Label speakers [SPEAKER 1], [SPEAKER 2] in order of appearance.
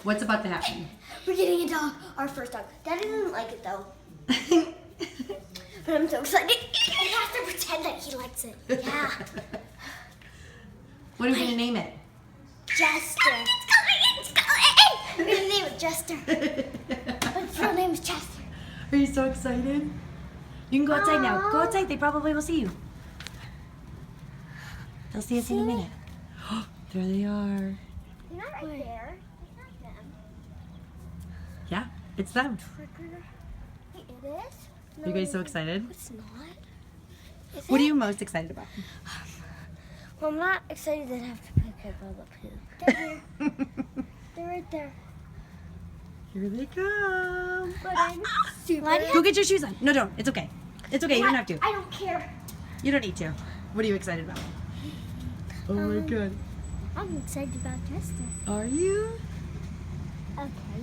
[SPEAKER 1] What's about to happen?
[SPEAKER 2] We're getting a dog, our first dog. Daddy doesn't like it though. But I'm so excited. I have to pretend that he likes it. Yeah.
[SPEAKER 1] What are we gonna name it?
[SPEAKER 2] Jester. We're gonna name it Jester. But his real name is Chester.
[SPEAKER 1] Are you so excited? You can go outside now. Go outside. They probably will see you. They'll see us in a minute. There they are.
[SPEAKER 2] You're not right there. It's not them.
[SPEAKER 1] Yeah, it's them.
[SPEAKER 2] Trigger. Wait, it is? No,
[SPEAKER 1] Are you guys so excited?
[SPEAKER 2] it's not. Is
[SPEAKER 1] What are
[SPEAKER 2] it?
[SPEAKER 1] you most excited about?
[SPEAKER 2] Well, I'm not excited that I have to pick up all the poop. They're here. They're right there.
[SPEAKER 1] Here they come.
[SPEAKER 2] But I'm super.
[SPEAKER 1] Go get your shoes on. No, don't. It's okay. It's okay. You don't have to.
[SPEAKER 2] I don't care.
[SPEAKER 1] You don't need to. What are you excited about? Oh my god.
[SPEAKER 2] I'm excited about Jester.
[SPEAKER 1] Are you?
[SPEAKER 2] Okay.